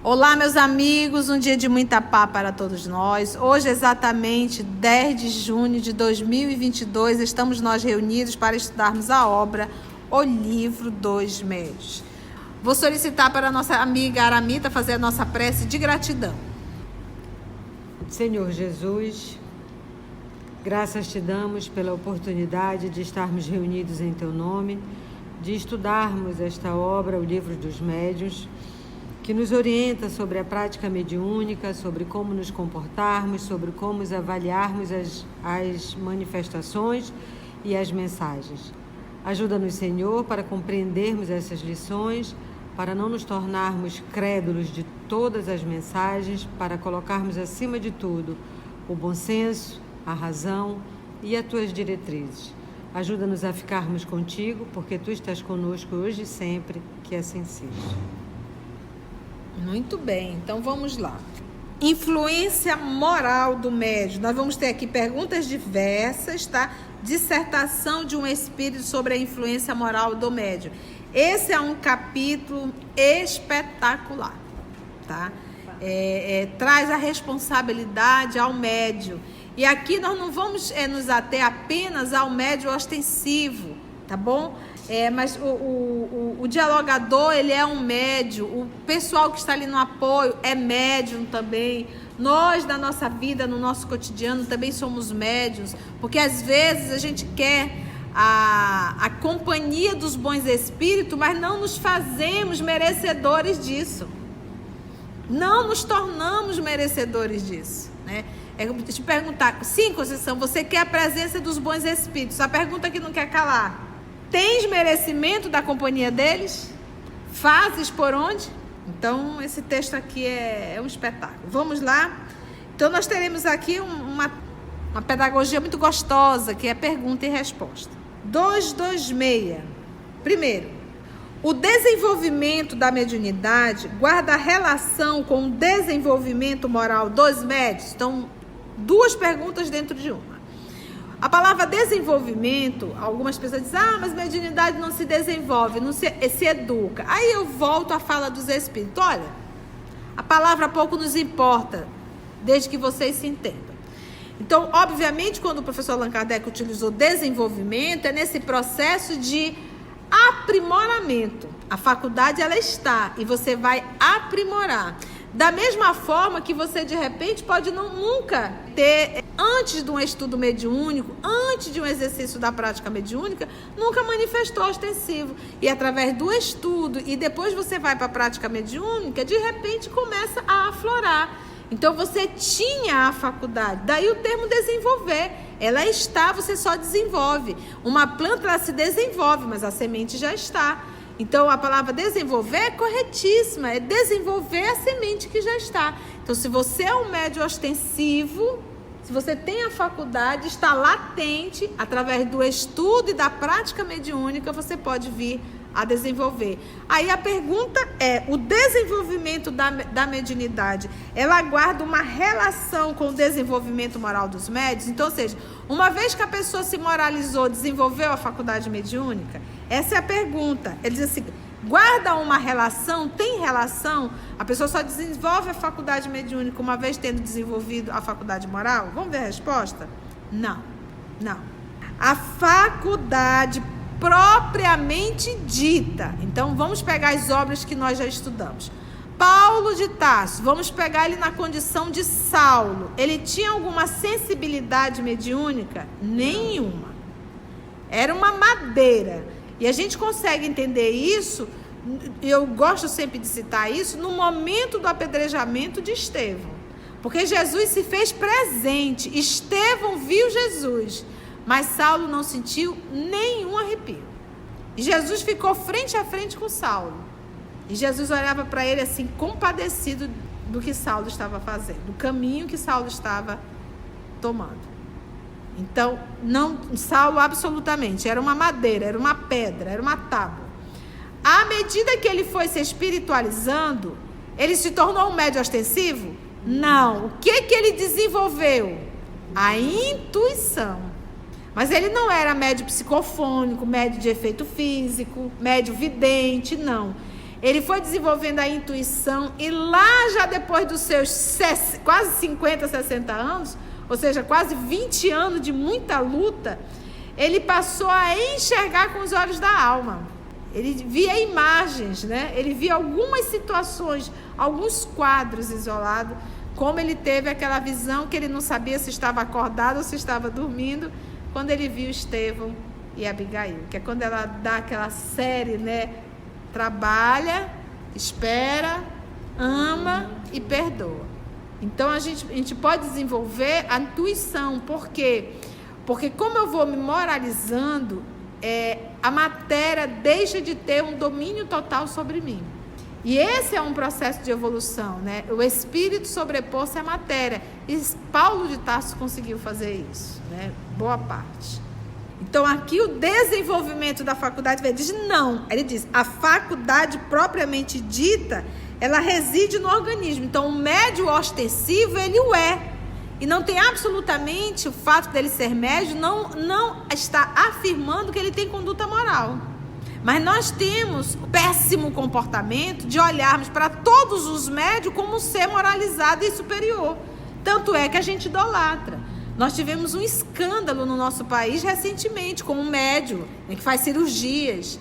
Olá, meus amigos, um dia de muita paz para todos nós. Hoje, exatamente 10 de junho de 2022, estamos nós reunidos para estudarmos a obra O Livro dos Médiuns. Vou solicitar para a nossa amiga Aramita fazer a nossa prece de gratidão. Senhor Jesus, graças te damos pela oportunidade de estarmos reunidos em teu nome, de estudarmos esta obra, O Livro dos Médiuns, que nos orienta sobre a prática mediúnica, sobre como nos comportarmos, sobre como avaliarmos as manifestações e as mensagens. Ajuda-nos, Senhor, para compreendermos essas lições, para não nos tornarmos crédulos de todas as mensagens, para colocarmos acima de tudo o bom senso, a razão e as tuas diretrizes. Ajuda-nos a ficarmos contigo, porque tu estás conosco hoje e sempre, que assim seja. Muito bem, então vamos lá. Influência moral do médium. Nós vamos ter aqui perguntas diversas, tá? Dissertação de um espírito sobre a influência moral do médium. Esse é um capítulo espetacular, tá? Traz a responsabilidade ao médium. E aqui nós não vamos nos ater apenas ao médium ostensivo, tá bom? Mas o dialogador, ele é um médium, o pessoal que está ali no apoio é médium também. Nós, na nossa vida, no nosso cotidiano, também somos médiums, porque às vezes a gente quer a companhia dos bons espíritos, mas não nos fazemos merecedores disso. Não nos tornamos merecedores disso, né? Deixa eu perguntar, sim, Conceição, você quer a presença dos bons espíritos? A pergunta que não quer calar. Tens merecimento da companhia deles? Fazes por onde? Então, esse texto aqui é um espetáculo. Vamos lá? Então, nós teremos aqui uma pedagogia muito gostosa, que é pergunta e resposta. 226. Primeiro, o desenvolvimento da mediunidade guarda relação com o desenvolvimento moral dos médiuns? Então, duas perguntas dentro de uma. A palavra desenvolvimento, algumas pessoas dizem, mas mediunidade não se desenvolve, não se educa. Aí eu volto à fala dos espíritos. Olha, a palavra pouco nos importa, desde que vocês se entendam. Então, obviamente, quando o professor Allan Kardec utilizou desenvolvimento, é nesse processo de aprimoramento. A faculdade, ela está, e você vai aprimorar. Da mesma forma que você, de repente, pode nunca ter, antes de um estudo mediúnico, antes de um exercício da prática mediúnica, nunca manifestou ostensivo. E através do estudo, e depois você vai para a prática mediúnica, de repente começa a aflorar. Então, você tinha a faculdade, daí o termo desenvolver. Ela está, você só desenvolve. Uma planta, ela se desenvolve, mas a semente já está. Então, a palavra desenvolver é corretíssima, é desenvolver a semente que já está. Então, se você é um médium ostensivo, se você tem a faculdade, está latente, através do estudo e da prática mediúnica, você pode vir a desenvolver. Aí a pergunta é, o desenvolvimento da mediunidade, ela guarda uma relação com o desenvolvimento moral dos médiuns? Então, ou seja, uma vez que a pessoa se moralizou, desenvolveu a faculdade mediúnica? Essa é a pergunta. Ele diz assim, guarda uma relação, tem relação? A pessoa só desenvolve a faculdade mediúnica uma vez tendo desenvolvido a faculdade moral? Vamos ver a resposta? Não. A faculdade propriamente dita. Então, vamos pegar as obras que nós já estudamos. Paulo de Tarso, vamos pegar ele na condição de Saulo. Ele tinha alguma sensibilidade mediúnica? Nenhuma. Era uma madeira. E a gente consegue entender isso, eu gosto sempre de citar isso, no momento do apedrejamento de Estevão. Porque Jesus se fez presente. Estevão viu Jesus, mas Saulo não sentiu nenhum arrepio. E Jesus ficou frente a frente com Saulo. E Jesus olhava para ele assim, compadecido do que Saulo estava fazendo, do caminho que Saulo estava tomando. Então, Saulo absolutamente, era uma madeira, era uma pedra, era uma tábua. À medida que ele foi se espiritualizando, ele se tornou um médium ostensivo? Não. O que ele desenvolveu? A intuição. Mas ele não era médio psicofônico, médio de efeito físico, médio vidente, não. Ele foi desenvolvendo a intuição e lá já depois dos seus quase 50, 60 anos, ou seja, quase 20 anos de muita luta, ele passou a enxergar com os olhos da alma. Ele via imagens, né? Ele via algumas situações, alguns quadros isolados, como ele teve aquela visão que ele não sabia se estava acordado ou se estava dormindo, quando ele viu Estevão e Abigail, que é quando ela dá aquela série, né? Trabalha, espera, ama e perdoa. Então a gente pode desenvolver a intuição. Por quê? Porque como eu vou me moralizando, a matéria deixa de ter um domínio total sobre mim. E esse é um processo de evolução, né? O espírito sobrepôs-se à matéria. E Paulo de Tarso conseguiu fazer isso, né? Boa parte. Então aqui o desenvolvimento da faculdade, ele diz não. Ele diz, a faculdade propriamente dita, ela reside no organismo. Então o médio ostensivo, ele o é. E não tem absolutamente o fato dele ser médio, não está afirmando que ele tem conduta moral. Mas nós temos o péssimo comportamento de olharmos para todos os médios como um ser moralizado e superior. Tanto é que a gente idolatra. Nós tivemos um escândalo no nosso país recentemente com um médium, né, que faz cirurgias.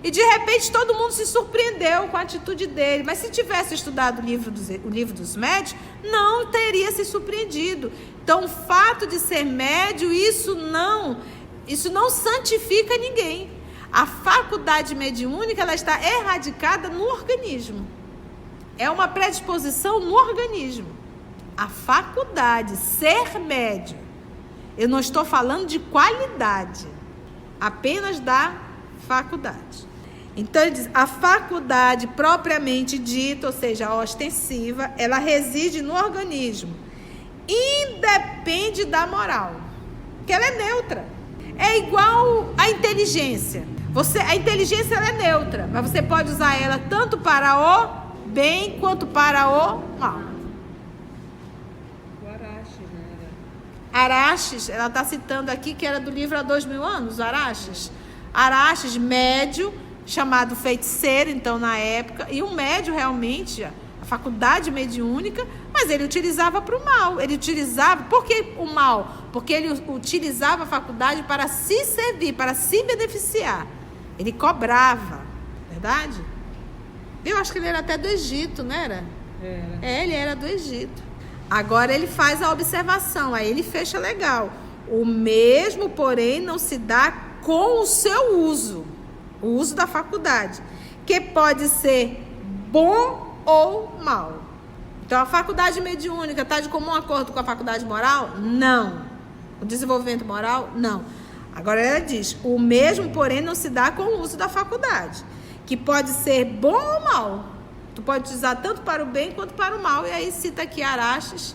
E de repente todo mundo se surpreendeu com a atitude dele. Mas se tivesse estudado o livro dos médios, não teria se surpreendido. Então o fato de ser médio, isso não santifica ninguém. A faculdade mediúnica, ela está erradicada no organismo. É uma predisposição no organismo. A faculdade, ser médio. Eu não estou falando de qualidade, apenas da faculdade. Então ele diz, a faculdade propriamente dita, ou seja, a ostensiva, ela reside no organismo. Independe da moral, porque ela é neutra. É igual a inteligência. A inteligência ela é neutra, mas você pode usar ela tanto para o bem quanto para o mal. Araxes, ela está citando aqui que era do livro Há 2000 anos, Araxes. Araxes, médio, chamado feiticeiro, então, na época, e um médio realmente, a faculdade mediúnica, mas ele utilizava para o mal. Ele utilizava, por que o mal? Porque ele utilizava a faculdade para se servir, para se beneficiar. Ele cobrava, verdade? Eu acho que ele era até do Egito, não era? Era. Ele era do Egito. Agora ele faz a observação, aí ele fecha legal. O mesmo, porém, não se dá com o seu uso, o uso da faculdade, que pode ser bom ou mal. Então a faculdade mediúnica está de comum acordo com a faculdade moral? Não. O desenvolvimento moral? Não. Agora ela diz, o mesmo, porém, não se dá com o uso da faculdade, que pode ser bom ou mal. Tu pode usar tanto para o bem quanto para o mal. E aí cita aqui Araxes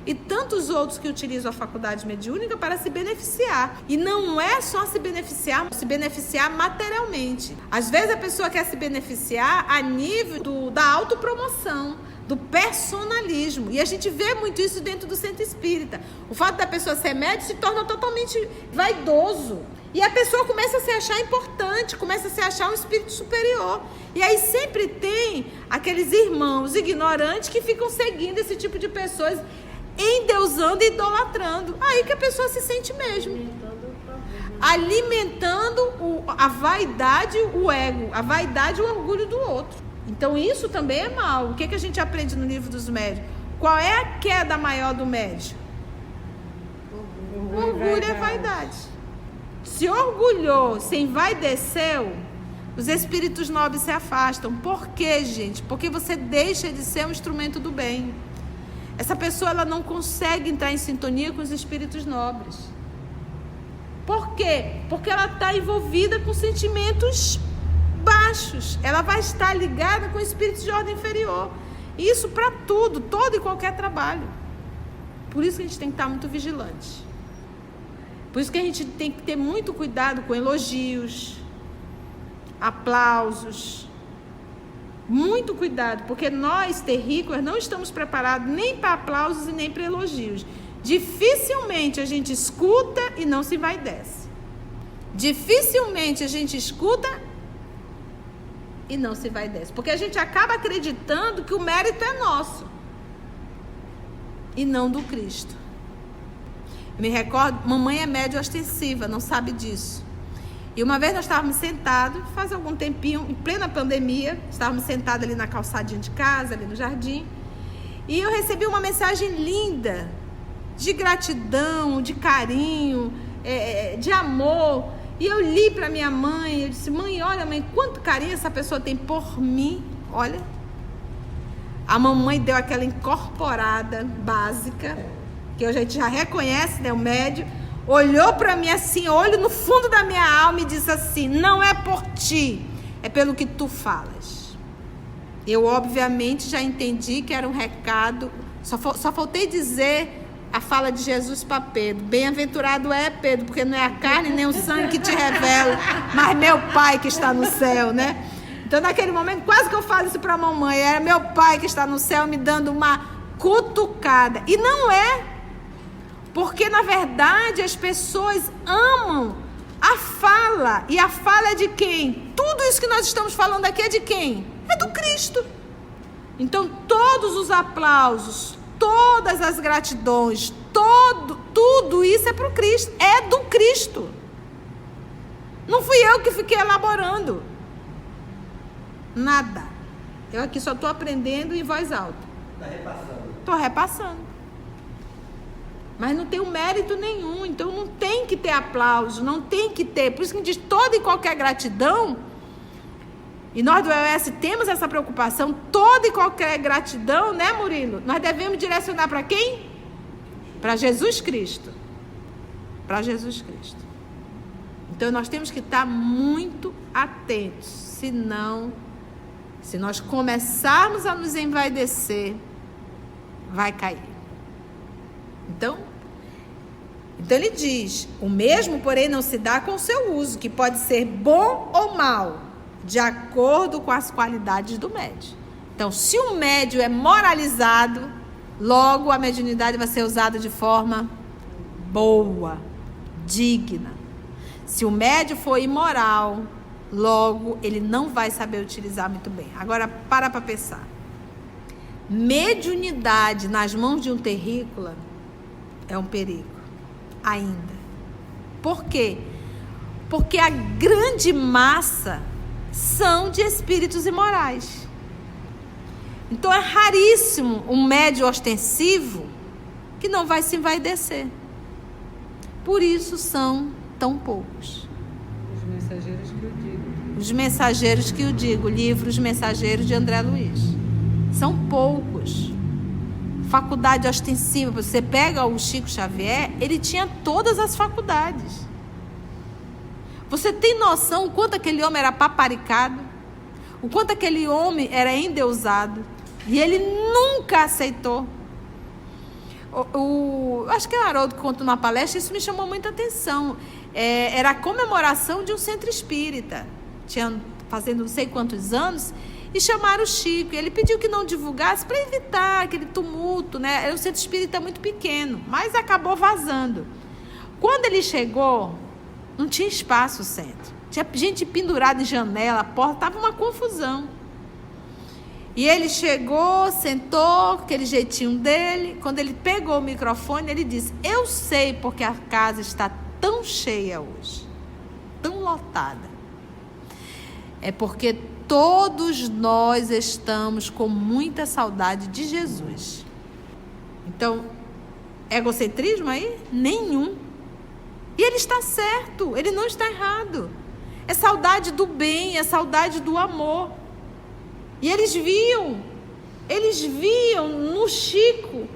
e tantos outros que utilizam a faculdade mediúnica para se beneficiar. E não é só se beneficiar materialmente. Às vezes a pessoa quer se beneficiar a nível da autopromoção, do personalismo. E a gente vê muito isso dentro do centro espírita. O fato da pessoa ser médium se torna totalmente vaidoso. E a pessoa começa a se achar importante, começa a se achar um espírito superior. E aí sempre tem aqueles irmãos ignorantes que ficam seguindo esse tipo de pessoas, endeusando e idolatrando. Aí que a pessoa se sente mesmo. Alimentando a vaidade, o ego, a vaidade e o orgulho do outro. Então isso também é mal. O que a gente aprende no livro dos médios? Qual é a queda maior do médium? O orgulho e a vaidade. Se orgulhou, se envaideceu, os espíritos nobres se afastam. Por quê, gente? Porque você deixa de ser um instrumento do bem. Essa pessoa ela não consegue entrar em sintonia com os espíritos nobres. Por quê? Porque ela está envolvida com sentimentos baixos. Ela vai estar ligada com espíritos de ordem inferior. Isso para tudo, todo e qualquer trabalho. Por isso que a gente tem que estar muito vigilante. Por isso que a gente tem que ter muito cuidado com elogios, aplausos. Muito cuidado, porque nós, terrícolas, não estamos preparados nem para aplausos e nem para elogios. Dificilmente a gente escuta e não se envaidece. Dificilmente a gente escuta e não se envaidece. Porque a gente acaba acreditando que o mérito é nosso e não do Cristo. Eu me recordo, mamãe é média ostensiva, não sabe disso. E uma vez nós estávamos sentados, faz algum tempinho, em plena pandemia, estávamos sentados ali na calçadinha de casa, ali no jardim, e eu recebi uma mensagem linda, de gratidão, de carinho, de amor. E eu li para minha mãe, eu disse: mãe, olha, mãe, quanto carinho essa pessoa tem por mim. Olha, a mamãe deu aquela incorporada básica, que a gente já reconhece, né, o médio, olhou para mim assim, olho no fundo da minha alma e disse assim: não é por ti, é pelo que tu falas. Eu obviamente já entendi que era um recado, só faltei dizer a fala de Jesus para Pedro: bem-aventurado é Pedro, porque não é a carne nem o sangue que te revela, mas meu Pai que está no céu, né? Então naquele momento quase que eu falo isso para a mamãe, era meu Pai que está no céu me dando uma cutucada. E não é, porque na verdade as pessoas amam a fala, e a fala é de quem? Tudo isso que nós estamos falando aqui é de quem? É do Cristo. Então todos os aplausos, todas as gratidões, tudo isso é para o Cristo, é do Cristo. Não fui eu que fiquei elaborando nada. Eu aqui só estou aprendendo em voz alta. Está repassando. Estou repassando. Mas não tem mérito nenhum, então não tem que ter aplauso, não tem que ter. Por isso que a gente diz toda e qualquer gratidão, e nós do EOS temos essa preocupação, toda e qualquer gratidão, né, Murilo? Nós devemos direcionar para quem? Para Jesus Cristo. Para Jesus Cristo. Então nós temos que estar muito atentos, senão, se nós começarmos a nos envaidecer, vai cair. Então ele diz: o mesmo, porém, não se dá com o seu uso, que pode ser bom ou mal, de acordo com as qualidades do médio. Então, se o médio é moralizado, logo a mediunidade vai ser usada de forma boa, digna. Se o médio for imoral, logo ele não vai saber utilizar muito bem. Agora, para pensar. Mediunidade nas mãos de um terrícola é um perigo, ainda. Por quê? Porque a grande massa são de espíritos imorais. Então é raríssimo um médium ostensivo que não vai se envaidecer. Por isso são tão poucos. Os mensageiros que eu digo. Os mensageiros que eu digo, livros mensageiros de André Luiz. São poucos. Faculdade ostensiva, você pega o Chico Xavier, ele tinha todas as faculdades. Você tem noção o quanto aquele homem era paparicado? O quanto aquele homem era endeusado? E ele nunca aceitou. Acho que o Haroldo contou numa palestra, isso me chamou muita atenção. Era a comemoração de um centro espírita. Tinha fazendo não sei quantos anos, e chamaram o Chico. Ele pediu que não divulgasse para evitar aquele tumulto, né? Era um centro espírita muito pequeno, mas acabou vazando. Quando ele chegou, não tinha espaço o centro. Tinha gente pendurada em janela, a porta, estava uma confusão. E ele chegou, sentou, aquele jeitinho dele. Quando ele pegou o microfone, ele disse: eu sei porque a casa está tão cheia hoje, tão lotada. É porque todos nós estamos com muita saudade de Jesus. Então, egocentrismo aí? Nenhum. E ele está certo, ele não está errado. É saudade do bem, é saudade do amor. E eles viam no Chico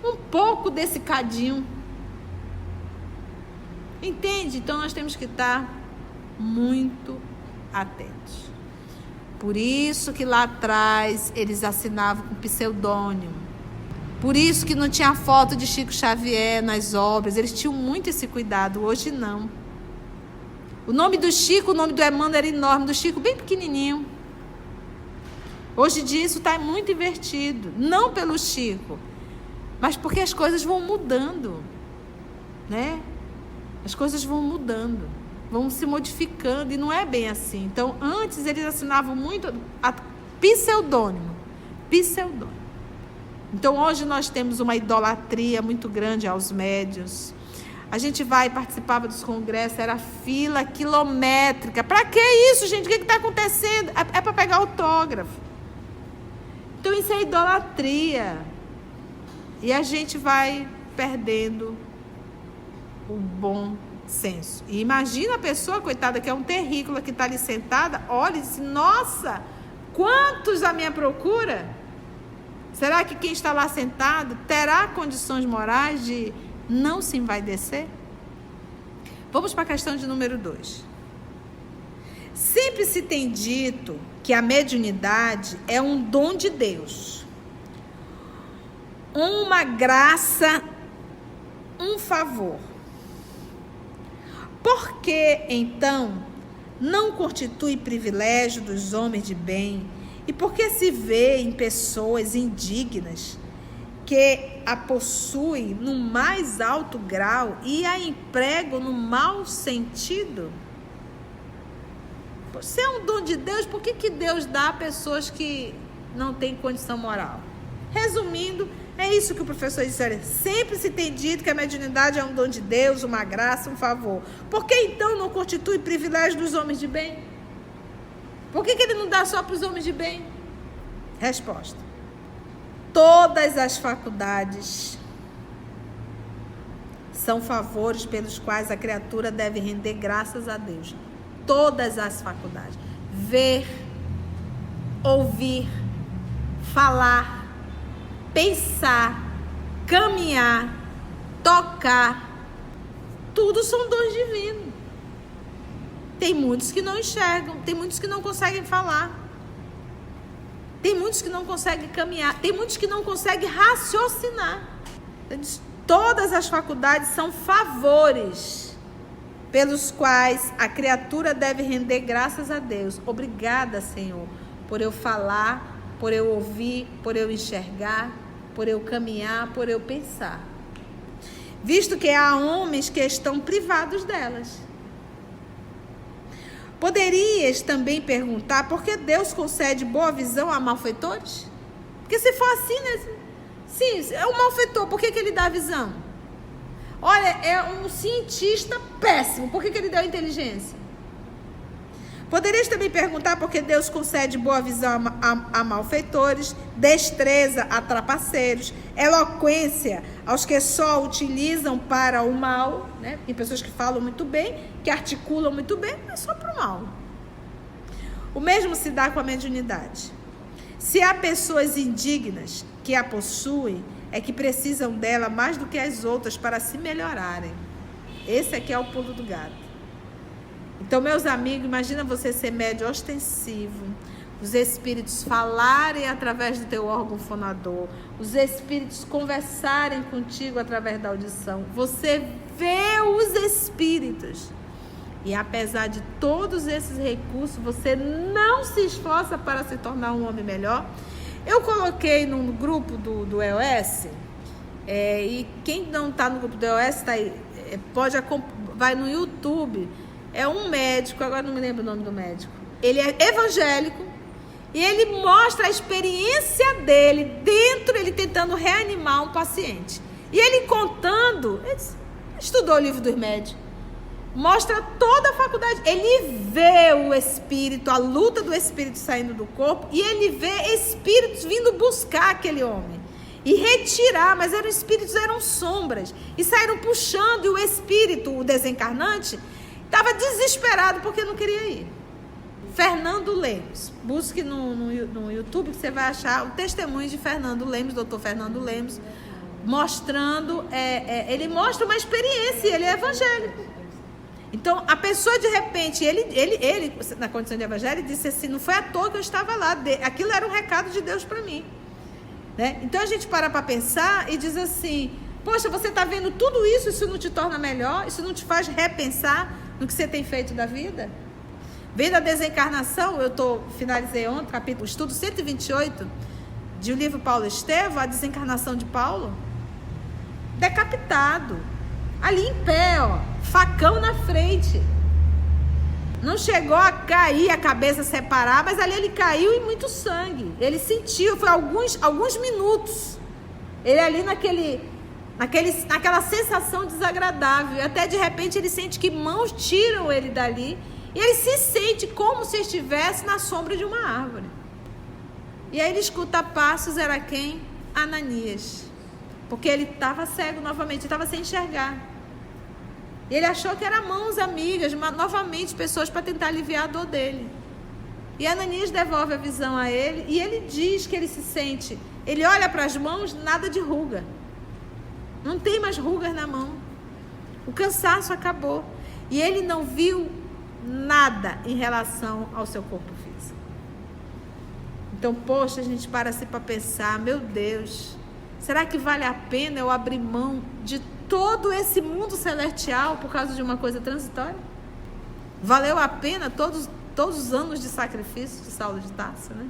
um pouco desse cadinho. Entende? Então nós temos que estar muito atentos. Por isso que lá atrás eles assinavam com pseudônimo. Por isso que não tinha foto de Chico Xavier nas obras. Eles tinham muito esse cuidado. Hoje não. O nome do Chico, o nome do Emmanuel era enorme. Do Chico bem pequenininho. Hoje em dia isso está muito invertido. Não pelo Chico, mas porque as coisas vão mudando, né? As coisas vão mudando, vão se modificando, e não é bem assim. Então, antes eles assinavam muito a pseudônimo. Então, hoje nós temos uma idolatria muito grande aos médiuns. A gente participava dos congressos, era fila quilométrica. Para que isso, gente? O que está acontecendo? É para pegar autógrafo. Então, isso é idolatria. E a gente vai perdendo o bom senso. E imagina a pessoa, coitada, que é um terrícola, que está ali sentada, olha e diz: nossa, quantos à minha procura? Será que quem está lá sentado terá condições morais de não se envaidecer? Vamos para a questão de número 2. Sempre se tem dito que a mediunidade é um dom de Deus, uma graça, um favor. Por que, então, não constitui privilégio dos homens de bem? E por que se vê em pessoas indignas que a possuem no mais alto grau e a empregam no mau sentido? Se é um dom de Deus, por que Deus dá a pessoas que não têm condição moral? Resumindo, é isso que o professor disse: olha, sempre se tem dito que a mediunidade é um dom de Deus, uma graça, um favor. Por que então não constitui privilégio dos homens de bem? Por que ele não dá só para os homens de bem? Resposta: todas as faculdades são favores pelos quais a criatura deve render graças a Deus. Todas as faculdades. Ver, ouvir, falar, pensar, caminhar, tocar, tudo são dons divinos. Tem muitos que não enxergam, tem muitos que não conseguem falar, tem muitos que não conseguem caminhar, tem muitos que não conseguem raciocinar. Todas as faculdades são favores pelos quais a criatura deve render graças a Deus. Obrigada, Senhor, por eu falar, por eu ouvir, por eu enxergar, por eu caminhar, por eu pensar. Visto que há homens que estão privados delas. Poderias também perguntar por que Deus concede boa visão a malfeitores? Porque se for assim, né? Sim, é um malfeitor, por que ele dá visão? Olha, é um cientista péssimo, por que ele deu inteligência? Poderias também perguntar por que Deus concede boa visão a malfeitores, destreza a trapaceiros, eloquência aos que só utilizam para o mal, né? Tem pessoas que falam muito bem, que articulam muito bem, mas só para o mal. O mesmo se dá com a mediunidade. Se há pessoas indignas que a possuem, é que precisam dela mais do que as outras para se melhorarem. Esse aqui é o pulo do gato. Então, meus amigos, imagina você ser médium ostensivo, os espíritos falarem através do teu órgão fonador, os espíritos conversarem contigo através da audição, você vê os espíritos, e apesar de todos esses recursos, você não se esforça para se tornar um homem melhor. Eu coloquei no grupo do EOS, e quem não está no grupo do EOS, tá aí, vai no YouTube. É um médico, agora não me lembro o nome do médico. Ele é evangélico e ele mostra a experiência dele dentro, ele tentando reanimar um paciente. E ele contando, ele estudou o livro dos médios, mostra toda a faculdade. Ele vê o espírito, a luta do espírito saindo do corpo, e ele vê espíritos vindo buscar aquele homem e retirar, mas eram espíritos, eram sombras, e saíram puxando, e o espírito, o desencarnante, estava desesperado porque não queria ir. Fernando Lemos. Busque no YouTube que você vai achar o testemunho de Fernando Lemos, doutor Fernando Lemos, mostrando, ele mostra uma experiência, ele é evangélico. Então, a pessoa de repente, ele na condição de evangélico, disse assim: não foi à toa que eu estava lá, aquilo era um recado de Deus para mim. Né? Então, a gente para pensar e diz assim: poxa, você está vendo tudo isso, isso não te torna melhor? Isso não te faz repensar no que você tem feito da vida? Vendo a desencarnação, finalizei ontem, capítulo, estudo 128, de o livro Paulo Estevão, a desencarnação de Paulo. decapitado. Ali em pé, ó, facão na frente. Não chegou a cair, a cabeça separar, mas ali ele caiu e muito sangue. Ele sentiu, foi alguns minutos. Ele ali naquela sensação desagradável. E até de repente ele sente que mãos tiram ele dali. E ele se sente como se estivesse na sombra de uma árvore. E aí ele escuta passos, era quem? Ananias. Porque ele estava cego novamente, estava sem enxergar. E ele achou que eram mãos amigas, novamente pessoas para tentar aliviar a dor dele. E Ananias devolve a visão a ele e ele diz que ele se sente, ele olha para as mãos, nada de ruga. Não tem mais rugas na mão. O cansaço acabou. E ele não viu nada em relação ao seu corpo físico. Então, poxa, a gente para assim para pensar, meu Deus, será que vale a pena eu abrir mão de todo esse mundo celestial por causa de uma coisa transitória? Valeu a pena todos os anos de sacrifício de Saulo de Tarso, né?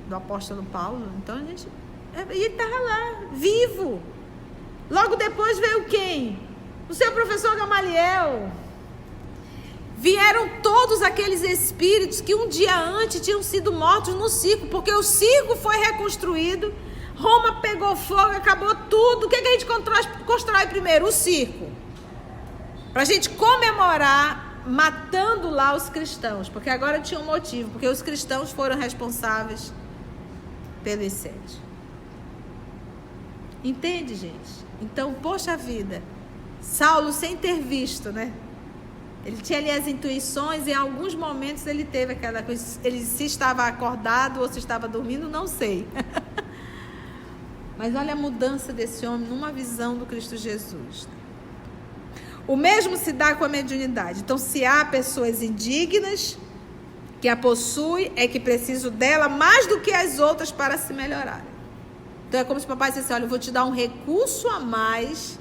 Do apóstolo Paulo. Então e ele estava lá, vivo. Logo depois veio quem? O seu professor Gamaliel. Vieram todos aqueles espíritos que um dia antes tinham sido mortos no circo, porque o circo foi reconstruído. Roma pegou fogo, acabou tudo. O que a gente constrói primeiro? O circo. Para a gente comemorar matando lá os cristãos. Porque agora tinha um motivo. Porque os cristãos foram responsáveis pelo incêndio. Entende, gente? Então, poxa vida. Saulo, sem ter visto, né? Ele tinha ali as intuições. E em alguns momentos ele teve aquela coisa. Ele se estava acordado ou se estava dormindo, não sei. Mas olha a mudança desse homem numa visão do Cristo Jesus. O mesmo se dá com a mediunidade. Então, se há pessoas indignas que a possuem, é que precisam dela mais do que as outras para se melhorarem. Então, é como se o papai dissesse, olha, eu vou te dar um recurso a mais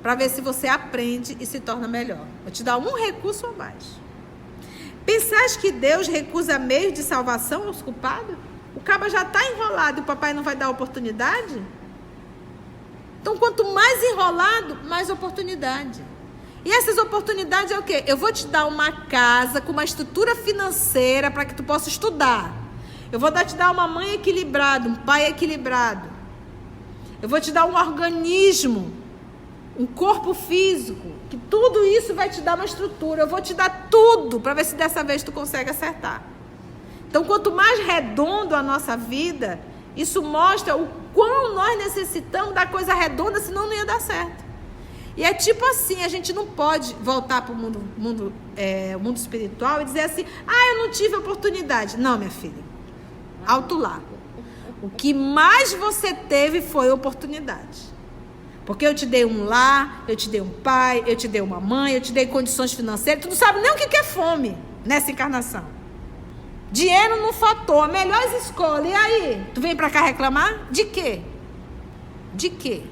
para ver se você aprende e se torna melhor. Vou te dar um recurso a mais. Pensais que Deus recusa meios de salvação aos culpados? O cabo já está enrolado e o papai não vai dar oportunidade? Então, quanto mais enrolado, mais oportunidade. E essas oportunidades é o quê? Eu vou te dar uma casa com uma estrutura financeira para que tu possa estudar. Eu vou te dar uma mãe equilibrada, um pai equilibrado. Eu vou te dar um organismo, um corpo físico, que tudo isso vai te dar uma estrutura. Eu vou te dar tudo para ver se dessa vez tu consegue acertar. Então, quanto mais redondo a nossa vida, isso mostra o quão nós necessitamos da coisa redonda, senão não ia dar certo. E é tipo assim, a gente não pode voltar para o mundo espiritual e dizer assim, eu não tive oportunidade. Não, minha filha, alto lá. O que mais você teve foi oportunidade. Porque eu te dei um lar, eu te dei um pai, eu te dei uma mãe, eu te dei condições financeiras. Tu não sabe nem o que é fome nessa encarnação. Dinheiro não faltou, a melhor escola. E aí? Tu vem pra cá reclamar? De quê? De quê?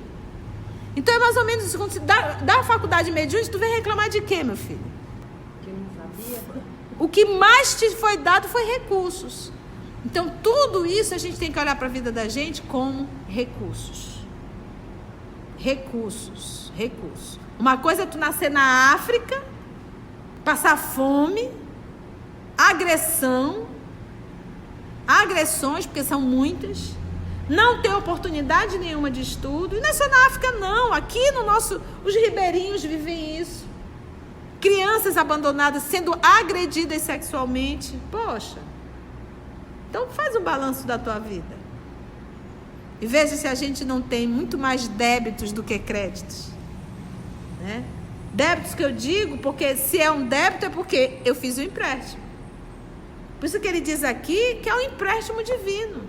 Então é mais ou menos isso. Quando você dá a faculdade mediúnica, tu vem reclamar de quê, meu filho? Que eu não sabia. O que mais te foi dado foi recursos. Então tudo isso a gente tem que olhar para a vida da gente como recursos. Recursos. Uma coisa é tu nascer na África, passar fome, agressões, porque são muitas, não ter oportunidade nenhuma de estudo. E não é só na África, não. Aqui os ribeirinhos vivem isso. Crianças abandonadas sendo agredidas sexualmente. Poxa. Então faz um balanço da tua vida. E veja se a gente não tem muito mais débitos do que créditos. Né? Débitos que eu digo, porque se é um débito é porque eu fiz um empréstimo. Por isso que ele diz aqui que é um empréstimo divino.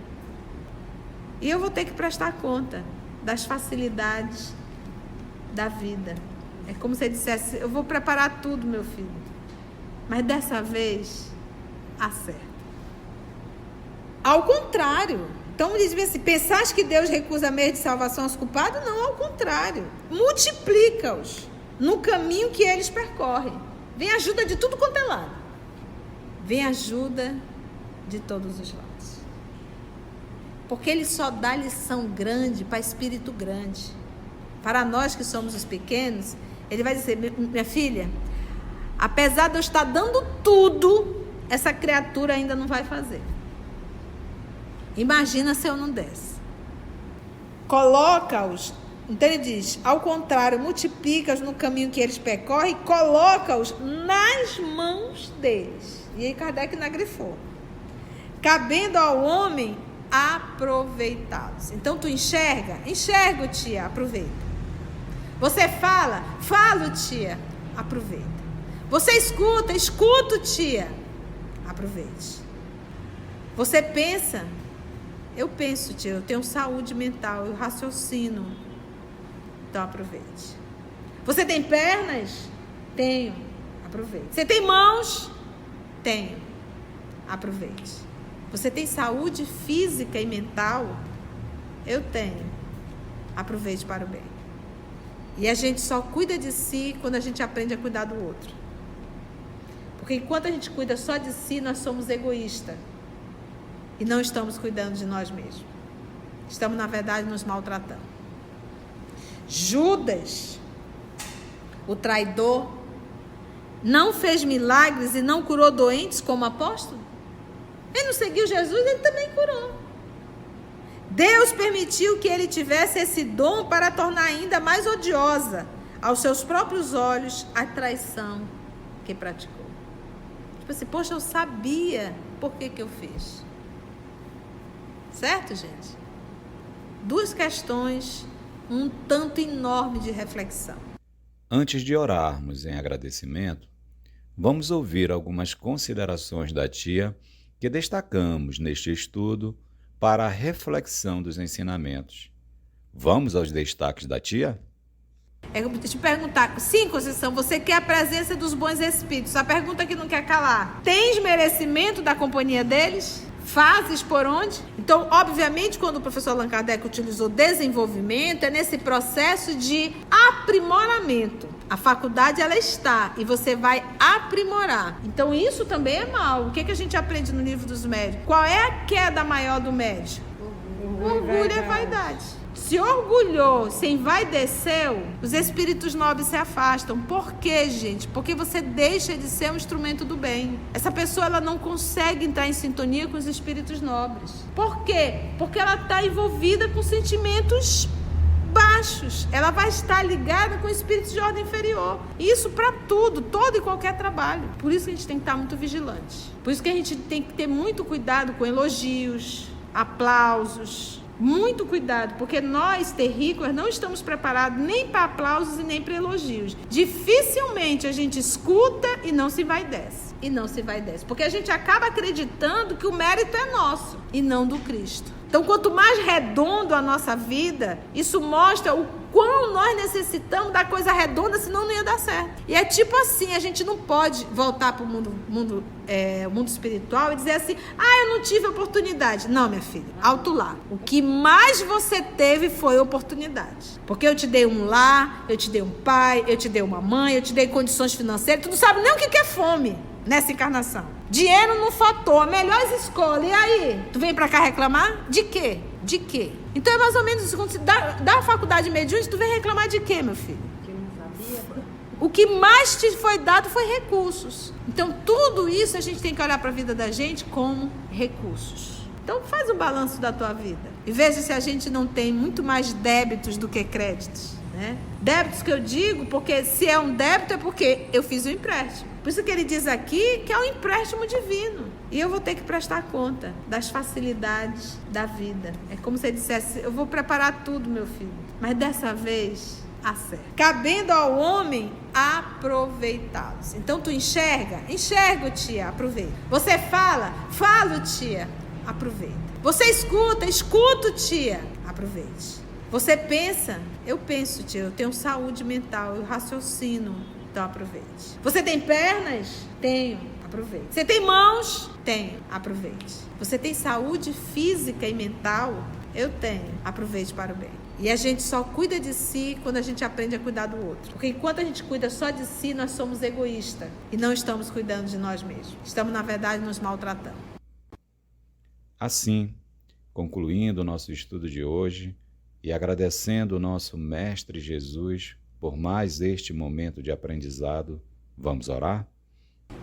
E eu vou ter que prestar conta das facilidades da vida. É como se ele dissesse, eu vou preparar tudo, meu filho. Mas dessa vez, acerta. Ao contrário. Então ele diz assim, pensais que Deus recusa meios de salvação aos culpados? Não, ao contrário. Multiplica-os no caminho que eles percorrem. Vem ajuda de tudo quanto é lado. Vem ajuda de todos os lados. Porque ele só dá lição grande para espírito grande. para nós que somos os pequenos, ele vai dizer: minha filha, apesar de eu estar dando tudo, essa criatura ainda não vai fazer. Imagina se eu não desse. Coloca-os, então ele diz, ao contrário, multiplica-os no caminho que eles percorrem e coloca-os nas mãos deles. E aí Kardec ainda grifou: cabendo ao homem aproveitá-los. Então tu enxerga? Enxergo, tia, aproveita. Você fala? Falo, tia, aproveita. Você escuta? Escuto, tia, aproveite. Você pensa? Eu penso, tia, eu tenho saúde mental, eu raciocino. Então aproveite. Você tem pernas? Tenho. Aproveite. Você tem mãos? Tenho. Aproveite. Você tem saúde física e mental? Eu tenho. Aproveite para o bem. E a gente só cuida de si quando a gente aprende a cuidar do outro. Porque enquanto a gente cuida só de si, nós somos egoístas. E não estamos cuidando de nós mesmos. Estamos, na verdade, nos maltratando. Judas, o traidor, não fez milagres e não curou doentes como apóstolo? Ele não seguiu Jesus, ele também curou. Deus permitiu que ele tivesse esse dom para tornar ainda mais odiosa aos seus próprios olhos a traição que praticou. Tipo assim, poxa, eu sabia por que eu fiz. Certo, gente? Duas questões, um tanto enorme de reflexão. Antes de orarmos em agradecimento, vamos ouvir algumas considerações da tia que destacamos neste estudo para a reflexão dos ensinamentos. Vamos aos destaques da tia? Deixa eu te perguntar, sim, Conceição, você quer a presença dos bons espíritos. A pergunta que não quer calar: tens merecimento da companhia deles? Fazes por onde? Então, obviamente, quando o professor Allan Kardec utilizou desenvolvimento, é nesse processo de aprimoramento. A faculdade, ela está, e você vai aprimorar. Então, isso também é mal. O que a gente aprende no livro dos médios? Qual é a queda maior do médio? Orgulho e vaidade. Se orgulhou, se envaideceu, os espíritos nobres se afastam. Por quê, gente? Porque você deixa de ser um instrumento do bem. Essa pessoa, ela não consegue entrar em sintonia com os espíritos nobres. Por quê? Porque ela está envolvida com sentimentos baixos. Ela vai estar ligada com espíritos de ordem inferior. Isso para tudo, todo e qualquer trabalho. Por isso que a gente tem que estar muito vigilante. Por isso que a gente tem que ter muito cuidado com elogios, aplausos. Muito cuidado, porque nós, terrícolas, não estamos preparados nem para aplausos e nem para elogios. Dificilmente a gente escuta e não se envaidece. Porque a gente acaba acreditando que o mérito é nosso e não do Cristo. Então, quanto mais redondo a nossa vida, isso mostra o quão nós necessitamos da coisa redonda, senão não ia dar certo. E é tipo assim, a gente não pode voltar para o mundo espiritual e dizer assim: eu não tive oportunidade. Não, minha filha, alto lá. O que mais você teve foi oportunidade. Porque eu te dei um lar, eu te dei um pai, eu te dei uma mãe, eu te dei condições financeiras. Tu não sabe nem o que é fome nessa encarnação. Dinheiro não faltou, a melhor escola. E aí? Tu vem pra cá reclamar? De quê? De quê? Então é mais ou menos isso. Quando você dá a faculdade mediúnica, tu vem reclamar de quê, meu filho? Que não sabia. O que mais te foi dado foi recursos. Então tudo isso a gente tem que olhar para a vida da gente como recursos. Então faz um balanço da tua vida e veja se a gente não tem muito mais débitos do que créditos, né? Débitos que eu digo, porque se é um débito é porque eu fiz um empréstimo. Por isso que ele diz aqui que é um empréstimo divino. E eu vou ter que prestar conta das facilidades da vida. É como se ele dissesse: eu vou preparar tudo, meu filho, mas dessa vez acerta. Cabendo ao homem aproveitá-los. Então tu enxerga? Enxergo, tia, aproveita. Você fala? Falo, tia, aproveita. Você escuta? Escuto, tia, aproveite. Você pensa? Eu penso, tia, eu tenho saúde mental, eu raciocino. Então aproveite. Você tem pernas? Tenho. Aproveite. Você tem mãos? Tenho. Aproveite. Você tem saúde física e mental? Eu tenho. Aproveite para o bem. E a gente só cuida de si quando a gente aprende a cuidar do outro. Porque enquanto a gente cuida só de si, nós somos egoístas. E não estamos cuidando de nós mesmos. Estamos, na verdade, nos maltratando. Assim, concluindo o nosso estudo de hoje, E agradecendo o nosso Mestre Jesus por mais este momento de aprendizado, vamos orar?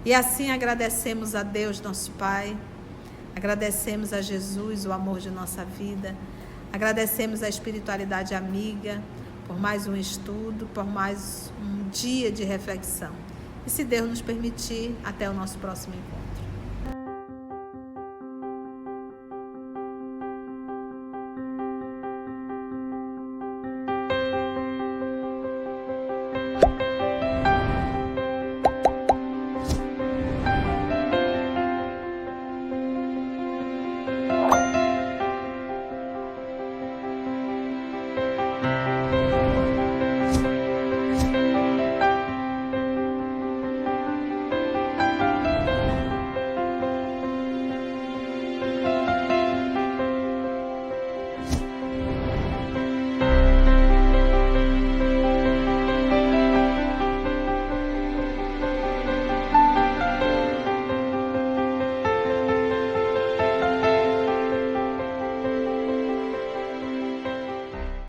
E assim agradecemos a Deus, nosso Pai, agradecemos a Jesus, o amor de nossa vida, agradecemos a espiritualidade amiga por mais um estudo, por mais um dia de reflexão. E se Deus nos permitir, até o nosso próximo encontro.